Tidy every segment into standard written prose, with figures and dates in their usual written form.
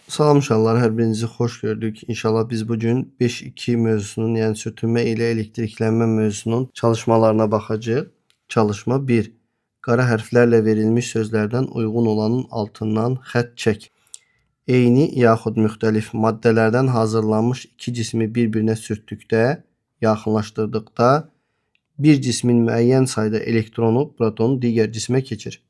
Salam uşaqlar, hər birinizi xoş gördük. İnşallah biz bugün 5.2 mövzusunun, yəni sürtünmə ilə elektriklənmə mövzusunun çalışmalarına baxacağıq. Çalışma 1. Qara hərflərlə verilmiş sözlərdən uyğun olanın altından xətt çək. Eyni yaxud müxtəlif maddələrdən hazırlanmış iki cismi bir-birinə sürtdükdə, yaxınlaşdırdıqda bir cismin müəyyən sayda elektronu, protonu digər cismə keçir.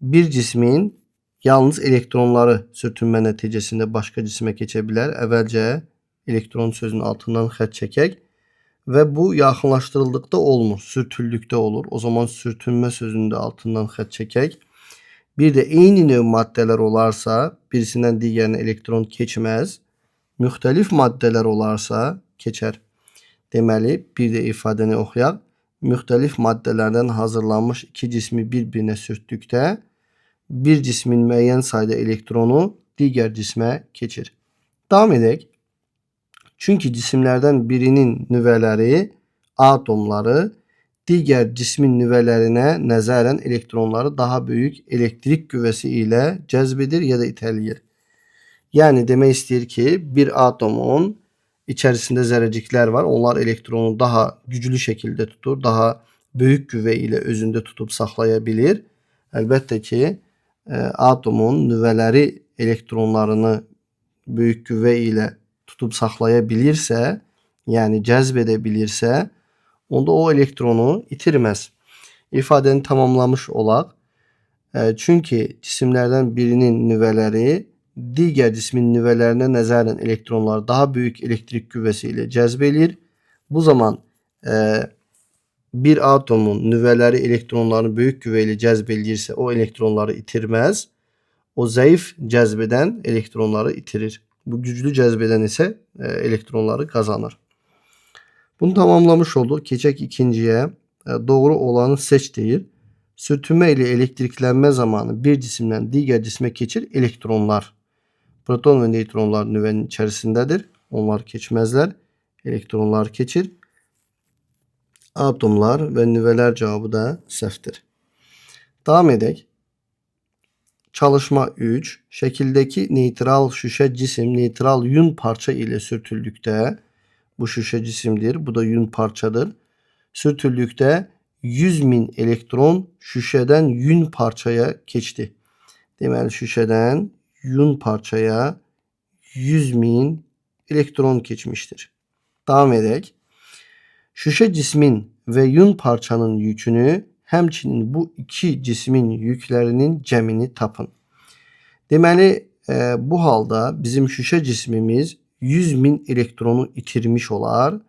Bir cismin yalnız elektronları sürtünmə nəticəsində başqa cismə keçə bilər. Əvvəlcə elektron sözünün altından xətt çəkək və bu yaxınlaşdırıldıqda olmur, sürtüldükdə olur. O zaman sürtünmə sözünün də altından xətt çəkək. Bir də eyni növ maddələr olarsa, birisindən digərinə elektron keçməz. Müxtəlif maddələr olarsa keçər. Deməli, bir də ifadəni oxuyaq. Müxtəlif maddələrdən hazırlanmış iki cismi bir-birinə sürtdükdə bir cismin müəyyən sayda elektronu digər cismə keçir. Davam edək. Çünki cisimlərdən birinin nüvələri, atomları digər cismin nüvələrinə nəzərən elektronları daha böyük elektrik qüvvəsi ilə cəzb edir ya da itələyir. Yəni demək istəyir ki, bir atomun içərisində zərrəciklər var. Onlar elektronu daha güclü şəkildə tutur, daha böyük qüvvə ilə özündə tutub saxlaya bilir. Əlbəttə ki, atomun nüvələri elektronlarını böyük qüvvə ilə tutub saxlaya bilirsə, yəni cəzb edə bilirsə, onda o elektronu itirməz. İfadəni tamamlamış olaq. Çünki cisimlərdən birinin nüvələri digər cismin nüvələrinə nəzərən elektronları daha böyük elektrik qüvvəsi ilə cəzb edir. Bu zaman bir atomun nüvələri elektronlarını böyük qüvvə ilə cəzb edirsə, o elektronları itirməz. O zəif cəzb edən elektronları itirir. Bu güclü cəzb edən isə elektronları qazanır. Bunu tamamlamış olduq. Keçək ikinciyə. Doğru olanı seç deyir. Sürtünmə ilə elektriklənmə zamanı bir cisimdən digər cismə keçir elektronlar. Proton və neytronlar nüvənin içərisindədir. Onlar keçməzlər. Elektronlar keçir. Atomlar və nüvələr cavabı da səhvdir. Davam edək. Çalışma 3. Şəkildəki neytral şüşə cisim neytral yun parça ilə sürtüldükdə, bu şüşə cisimdir, bu da yun parçadır. Sürtüldükdə 100.000 elektron şüşədən yun parçaya keçdi. Deməli, şüşədən yun parçaya 100.000 elektron keçmişdir. Davam edək. Şüşə cismin və yun parçanın yükünü, həmçinin bu iki cismin yüklərinin cəmini tapın. Deməli, bu halda bizim şüşə cismimiz 100.000 elektronu itirmiş olar.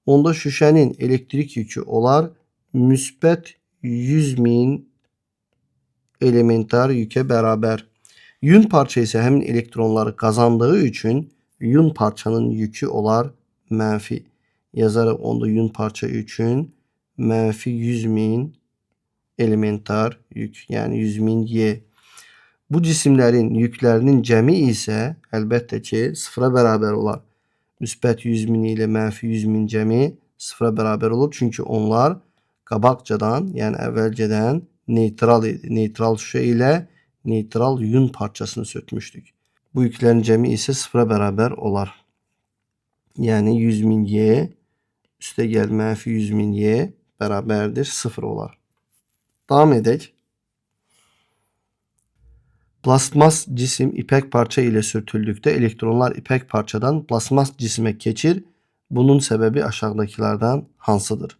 Onda şüşənin elektrik yükü olar müsbət 100.000 elementar yüke bərabər. Yun parça isə həmin elektronları qazandığı üçün yun parçanın yükü olar mənfi. Yazaraq onda yun parça üçün mənfi 100.000 elementar yük, yəni 100.000 Y. Bu cisimlərin yüklərinin cəmi isə əlbəttə ki, sıfıra bərabər olar. Müsbət 100.000 ilə mənfi 100.000 cəmi sıfıra bərabər olur. Çünki onlar qabaqcadan, yəni əvvəlcədən neytral idi. Neytral şüşə ilə neytral yun parçasını sürtmüşdük. Bu yüklərin cəmi isə sıfıra bərabər olar. Yəni 100.000 Y üstə gəl mənfi 100.000 Y bərabərdir 0 olar. Davam edək. Plastmas cisim ipək parça ilə sürtüldükdə elektronlar ipək parçadan plastmas cismə keçir. Bunun səbəbi aşağıdakılardan hansıdır?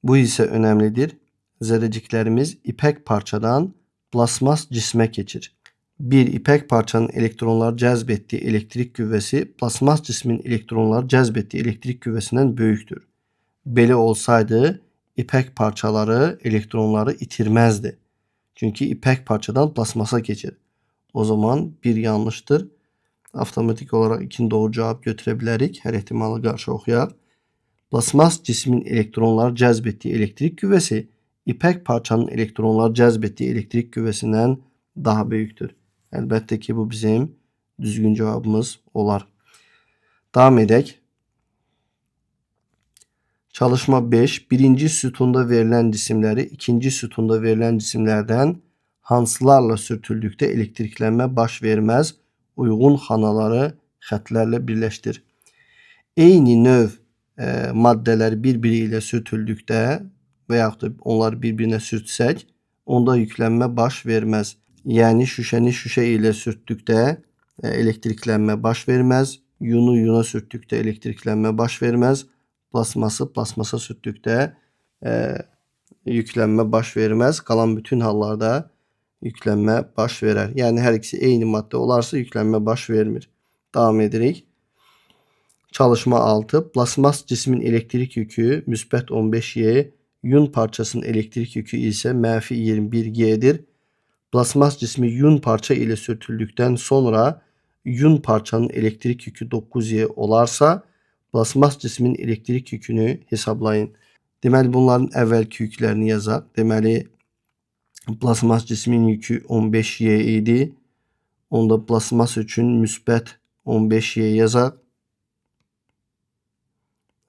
Bu isə önəmlidir. Zərrəciklərimiz ipək parçadan plastmas cismə keçir. Bir ipək parçanın elektronları cəzb etdiyi elektrik qüvvəsi plastmas cismin elektronları cəzb etdiyi elektrik qüvvəsindən böyükdür. Belə olsaydı ipək parçaları elektronları itirməzdi. Çünki ipək parçadan plastmasa keçir. O zaman bir yanlışdır. Avtomatik olaraq ikinci doğru cavab götürə bilərik. Hər ehtimalı qarşı oxuyaq. Plastmas cismin elektronları cəzb etdiyi elektrik qüvvəsi ipək parçanın elektronları cəzb etdiyi elektrik qüvvəsindən daha böyükdür. Əlbəttə ki, bu bizim düzgün cavabımız olar. Davam edək. Çalışma 5. Birinci sütunda verilən cisimləri ikinci sütunda verilən cisimlərdən hansılarla sürtüldükdə elektriklənmə baş verməz? uyğun xanaları xətlərlə birləşdir. Eyni növ maddələr bir-biri ilə sürtüldükdə və yaxud da onlar bir-birinə sürtsək, onda yüklənmə baş verməz. Yəni şüşəni şüşə ilə sürtdükdə elektriklənmə baş verməz. Yunu yuna sürtdükdə elektriklənmə baş verməz. Plasması plasmasa sürtdükdə yüklənmə baş verməz. Qalan bütün hallarda yüklənmə baş verər. Yəni hər ikisi eyni maddə olarsa yüklənmə baş vermir. Davam edirik. Çalışma 6. Plasmas cismin elektrik yükü müsbət 15Y, yun parçasının elektrik yükü isə mənfi 21Y'dir. Plasmas cismi yun parça ilə sürtüldükdən sonra yun parçanın elektrik yükü 9Y olarsa, plasmas cismin elektrik yükünü hesablayın. Deməli, bunların əvvəlki yüklərini yazaq. Deməli, plasmas cismin yükü 15Y idi. Onda plasmas üçün müsbət 15Y yazaq.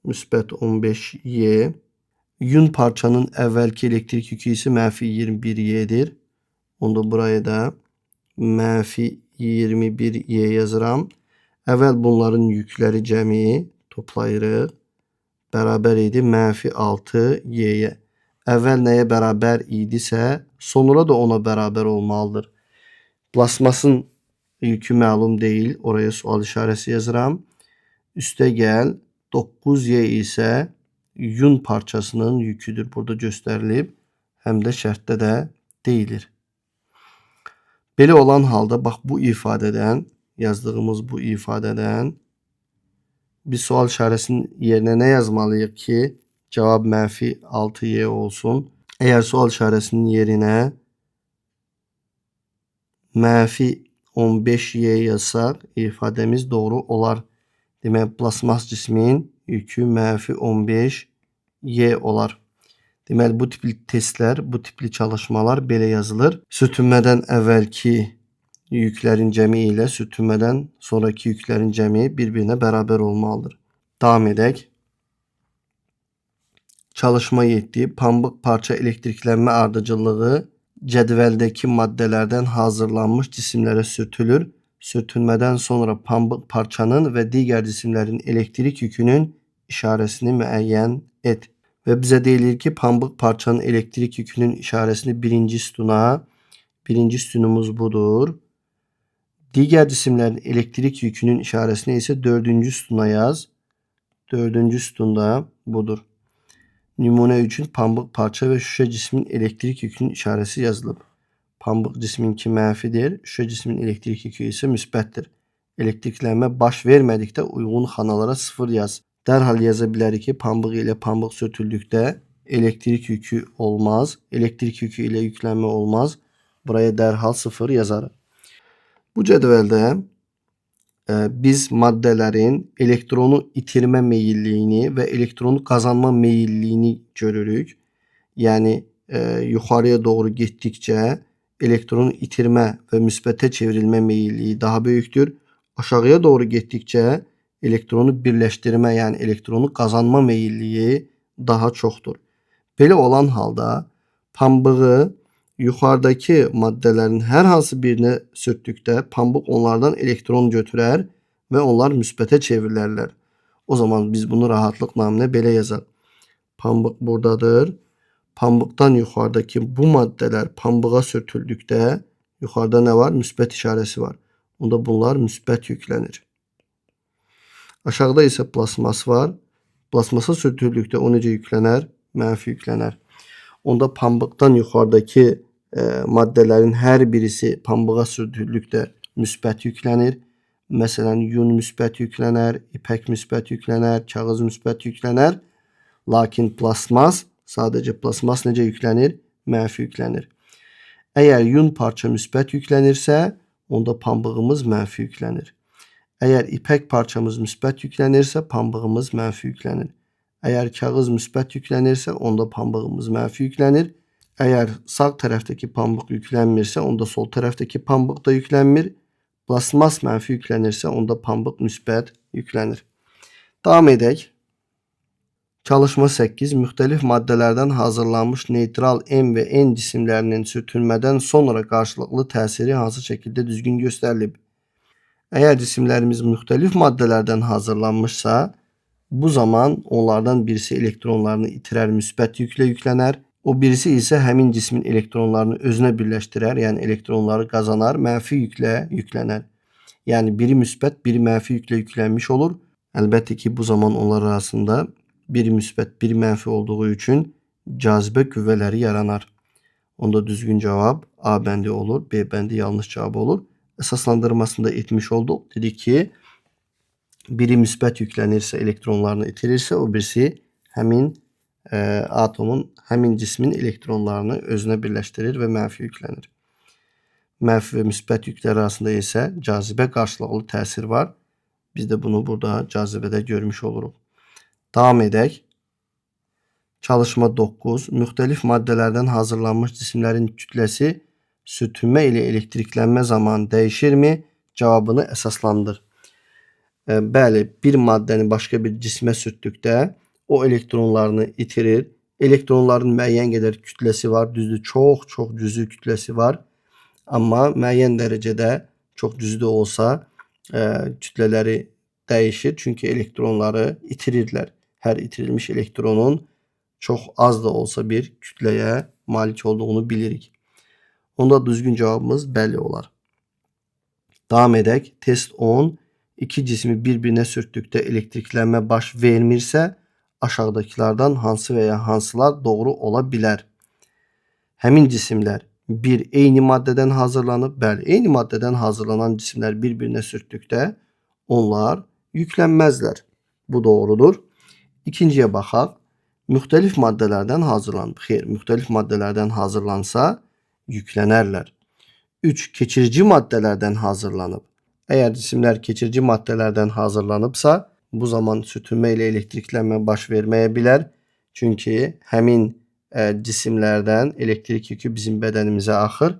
Müsbət 15Y. Yun parçanın əvvəlki elektrik yükü isə mənfi 21Y'dir. Onda buraya da mənfi 21Y yazıram. Əvvəl bunların yükləri cəmi toplayırıq. Bərabər idi mənfi 6Y'yə. Əvvəl nəyə bərabər idisə, sonra da ona bərabər olmalıdır. Plasmasın yükü məlum deyil. Oraya sual işarəsi yazıram. Üstə gəl 9Y isə yun parçasının yüküdür. Burada göstərilib. Həm də şərtdə də deyilir. Belə olan halda bax bu ifadədən, yazdığımız bu ifadədən bir sual işarəsinin yerinə nə yazmalıyıq ki, cavab mənfi 6Y olsun. Əgər sual işarəsinin yerinə mənfi 15Y yazsaq, ifadəmiz doğru olar. Demək, plasmas cismin yükü mənfi 15Y olar. Deməli, bu tipli testlər, bu tipli çalışmalar belə yazılır. Sürtünmədən əvvəlki yüklərin cəmi ilə sürtünmədən sonraki yüklərin cəmi bir-birinə bərabər olmalıdır. Davam edək. Çalışma 7. Pambıq parça elektriklənmə ardıcıllığı cədvəldəki maddələrdən hazırlanmış cisimlərə sürtülür. Sürtünmədən sonra pambıq parçanın və digər cisimlərin elektrik yükünün işarəsini müəyyən et. Və bizə deyilir ki, pambıq parçanın elektrik yükünün işarəsini birinci sütuna, birinci sütunumuz budur. Digər cisimlərin elektrik yükünün işarəsini isə dördüncü sütuna yaz. Dördüncü sütunda budur. Nümunə üçün pambıq parça və şüşə cismin elektrik yükünün işarəsi yazılıb. Pambıq cisminki mənfidir, şüşə cismin elektrik yükü isə müsbətdir. Elektriklənmə baş vermədikdə uyğun xanalara 0 yaz. Dərhal yaza bilərik ki, pambıq ilə pambıq sürtüldükdə elektrik yükü olmaz. Elektrik yükü ilə yüklənmə olmaz. Buraya dərhal 0 yazarıq. Bu cədvəldə biz maddələrin elektronu itirmə meyilliyini və elektronu qazanma meyilliyini görürük. Yəni, yuxarıya doğru getdikcə elektronun itirmə və müsbətə çevrilmə meyilliyi daha böyükdür. Aşağıya doğru getdikcə elektronu birləşdirmə, yəni elektronu qazanma meyilliyi daha çoxdur. Belə olan halda pambığı yuxarıdakı maddələrin hər hansı birinə sürtdükdə pambıq onlardan elektron götürər və onlar müsbətə çevrilərlər. O zaman biz bunu rahatlıq naminə belə yazaq. Pambıq buradadır. Pambıqdan yuxarıdakı bu maddələr pambığa sürtüldükdə yuxarıda nə var? Müsbət işarəsi var. Onda bunlar müsbət yüklənir. Aşağıda isə plasmas var. Plasmasa sürtüldükdə o necə yüklənər? Mənfi yüklənər. Onda pambıqdan yuxarıdakı maddələrin hər birisi pambığa sürtüldükdə müsbət yüklənir. Məsələn, yun müsbət yüklənər, ipək müsbət yüklənər, kağız müsbət yüklənər. Lakin plasmas, sadəcə plasmas necə yüklənir? Mənfi yüklənir. Əgər yun parça müsbət yüklənirsə, onda pambığımız mənfi yüklənir. Əgər ipək parçamız müsbət yüklənirsə, pambığımız mənfi yüklənir. Əgər kağız müsbət yüklənirsə, onda pambığımız mənfi yüklənir. Əgər sağ tərəfdəki pambıq yüklənmirsə, onda sol tərəfdəki pambıq da yüklənmir. Plasmas mənfi yüklənirsə, onda pambıq müsbət yüklənir. Davam edək. Çalışma 8. Müxtəlif maddələrdən hazırlanmış neytral M və N cisimlərinin sürtünmədən sonra qarşılıqlı təsiri hansı şəkildə düzgün göstərilib? Eğer cisimlerimiz müxtəlif maddələrdən hazırlanmışsa, bu zaman onlardan birisi elektronlarını itirər, müsbət yüklə yüklənər. O birisi isə həmin cismin elektronlarını özünə birləşdirər, yəni elektronları qazanar, mənfi yüklə yüklənər. Yəni biri müsbət, biri mənfi yüklə yüklənmiş olur. Əlbəttə ki, bu zaman onlar arasında biri müsbət, biri mənfi olduğu üçün cazibə qüvvələri yaranar. Onda düzgün cavab A bəndi olur, B bəndi yanlış cavab olur. Əsaslandırmasında etmiş olduq. Dedik ki, biri müsbət yüklənirsə, elektronlarını itirirsə, o birisi həmin atomun, həmin cismin elektronlarını özünə birləşdirir və mənfi yüklənir. Mənfi və müsbət yüklər arasında isə cazibə qarşılıqlı təsir var. Biz də bunu burada cazibədə görmüş oluruq. Davam edək. Çalışma 9. Müxtəlif maddələrdən hazırlanmış cisimlərin kütləsi sürtünmə ilə elektriklənmə zamanı dəyişirmi? Cavabını əsaslandır. Bəli, bir maddəni başqa bir cismə sürtdükdə o elektronlarını itirir. Elektronların müəyyən qədər kütləsi var, düzdür, çox cüzi kütləsi var. Amma müəyyən dərəcədə çox cüzi də olsa kütlələri dəyişir. Çünki elektronları itirirlər. Hər itirilmiş elektronun çox az da olsa bir kütləyə malik olduğunu bilirik. Onda düzgün cavabımız bəli olar. Davam edək. Test 10. İki cismi bir-birinə sürtdükdə elektriklənmə baş vermirsə, aşağıdakılardan hansı və ya hansılar doğru ola bilər? Həmin cisimlər bir eyni maddədən hazırlanıb. Bəli, eyni maddədən hazırlanan cisimlər bir-birinə sürtdükdə onlar yüklənməzlər. Bu doğrudur. İkinciyə baxaq. Müxtəlif maddələrdən hazırlanıb. Xeyr, müxtəlif maddələrdən hazırlansa yüklənərlər. 3. Keçirici maddələrdən hazırlanıb. Əgər cisimlər keçirici maddələrdən hazırlanıbsa, bu zaman sürtünmə ilə elektriklənmə baş verməyə bilər. Çünki həmin cisimlərdən elektrik yükü bizim bədənimizə axır.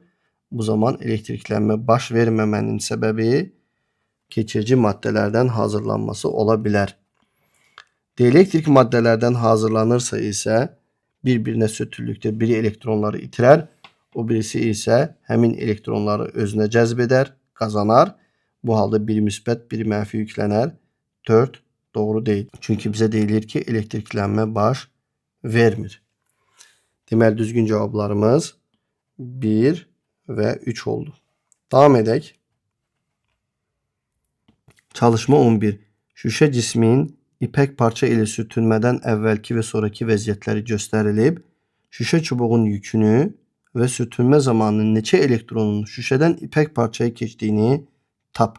Bu zaman elektriklənmə baş verməmənin səbəbi keçirici maddələrdən hazırlanması ola bilər. Dielektrik maddələrdən hazırlanırsa isə bir-birinə sürtüldükdə biri elektronları itirər, o birisi isə həmin elektronları özünə cəzb edər, qazanar. Bu halda biri müsbət, biri mənfi yüklənər. 4 doğru deyil. Çünki bizə deyilir ki, elektriklənmə baş vermir. Deməli, düzgün cavablarımız 1 və 3 oldu. Davam edək. Çalışma 11. Şüşə cismin ipək parça ilə sürtünmədən əvvəlki və sonraki vəziyyətləri göstərilib. Şüşə çubuğun yükünü və sürtünmə zamanı neçə elektronun şüşədən ipək parçaya keçdiyini tap.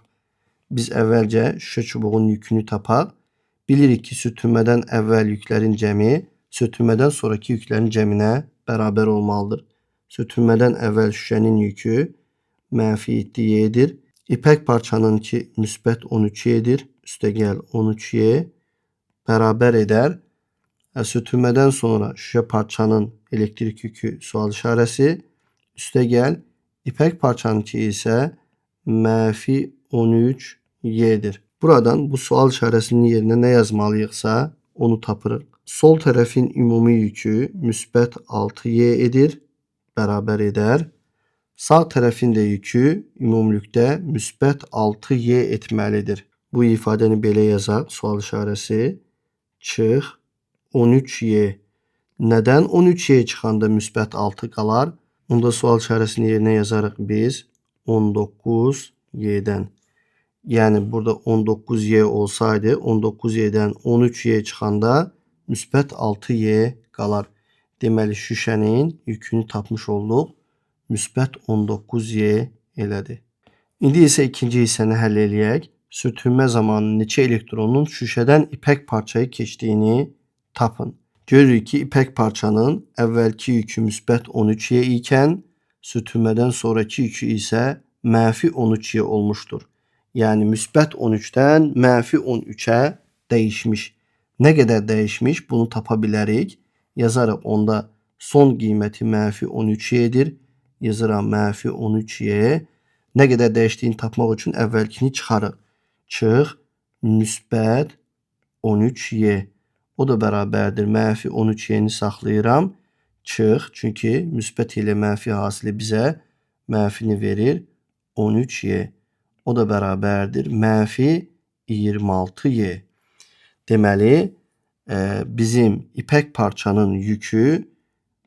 Biz əvvəlcə şüşə çubuğun yükünü tapaq. Bilirik ki, sürtünmədən əvvəl yüklərin cəmi sürtünmədən sonraki yüklərin cəminə bərabər olmalıdır. Sürtünmədən əvvəl şüşənin yükü mənfi 7y'dir. İpək parçanınki müsbət 13y'dir. Üstəgəl 13y bərabər edər. Sürtünmədən sonra şüşə parçanın elektrik yükü sual işarəsi. Üstəgəl ipək parçanınki isə mənfi 13y'dir. Buradan bu sual işarəsinin yerinə nə yazmalıyıqsa onu tapırıq. Sol tərəfin ümumi yükü müsbət 6y edir, bərabər edər. Sağ tərəfin də yükü ümumilikdə müsbət 6y etməlidir. Bu ifadəni belə yazaq, sual işarəsi çıx 13y. Nədən 13y çıxanda müsbət 6 qalar? Onda sual işarəsini yerinə yazarıq biz 19y'dən. Yəni burada 19y olsaydı 19y'dən 13y çıxanda müsbət 6y qalar. Deməli şüşənin yükünü tapmış olduq. Müsbət 19y elədi. İndi isə ikinci hissəni həll eləyək. Sürtünmə zamanı neçə elektronun şüşədən ipək parçaya keçdiyini tapın. Görürük ki, ipək parçanın əvvəlki yükü müsbət 13y ikən sürtünmədən sonraki yükü isə mənfi 13y olmuşdur. Yəni müsbət 13-dən mənfi 13-ə dəyişmiş. Nə qədər dəyişmiş bunu tapa bilərik. Yazarıq onda son qiyməti mənfi 13y'dir. Yazıram mənfi 13y. Nə qədər dəyişdiyini tapmaq üçün əvvəlkini çıxarıq. Çıx müsbət 13y. O da bərabərdir. Mənfi 13y'ni saxlayıram. Çıx. Çünki müsbət ilə mənfi hasili bizə mənfini verir. 13y. o da bərabərdir mənfi 26y. Deməli, bizim ipək parçanın yükü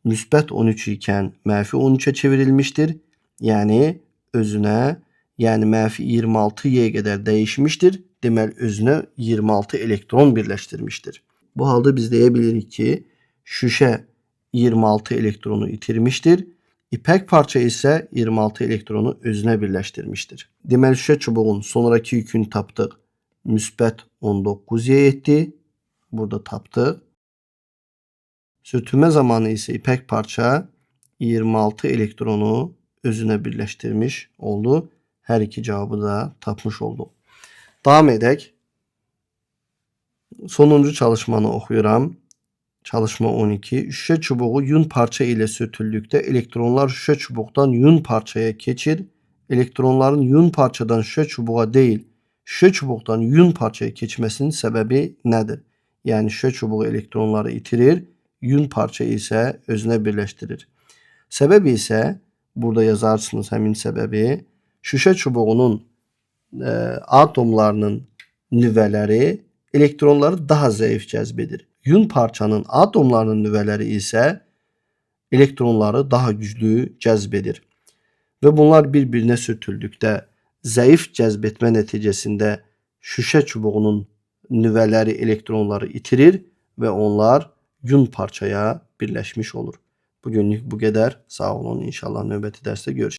müsbət 13 ikən mənfi 13'e çevrilmiştir. Yəni özünə, yəni mənfi 26y qədər dəyişmişdir. Deməli özünə 26 elektron birləşdirmişdir. Bu halda biz deyə bilirik ki, şüşə 26 elektronu itirmiştir. İpək parça isə 26 elektronu özünə birləşdirmişdir. Deməli şüşə çubuğun sonraki yükünü tapdıq. Müsbət 19y etdi. Burada tapdıq. Sürtünmə zamanı isə ipək parça 26 elektronu özünə birləşdirmiş oldu. Hər iki cavabı da tapmış olduq. Davam edək. Sonuncu çalışmanı oxuyuram. Çalışma 12. Şüşə çubuğu yun parça ilə sürtüldükdə elektronlar şüşə çubuqdan yun parçaya keçir. Elektronların yun parçadan şüşə çubuğa deyil, şüşə çubuqdan yun parçaya keçməsinin səbəbi nədir? Yəni şüşə çubuğu elektronları itirir, yun parça isə özünə birləşdirir. Səbəbi isə burada yazarsınız həmin səbəbi. Şüşə çubuğunun atomlarının nüvələri elektronları daha zəif cəzb edir. Yun parçanın atomlarının nüvələri isə elektronları daha güclü cəzb edir. Və bunlar bir-birinə sürtüldükdə zəif cəzb etmə nəticəsində şüşə çubuğunun nüvələri elektronları itirir və onlar yun parçaya birləşmiş olur. Bugünlük bu qədər. Sağ olun. İnşallah növbəti dərsdə görüşürüz.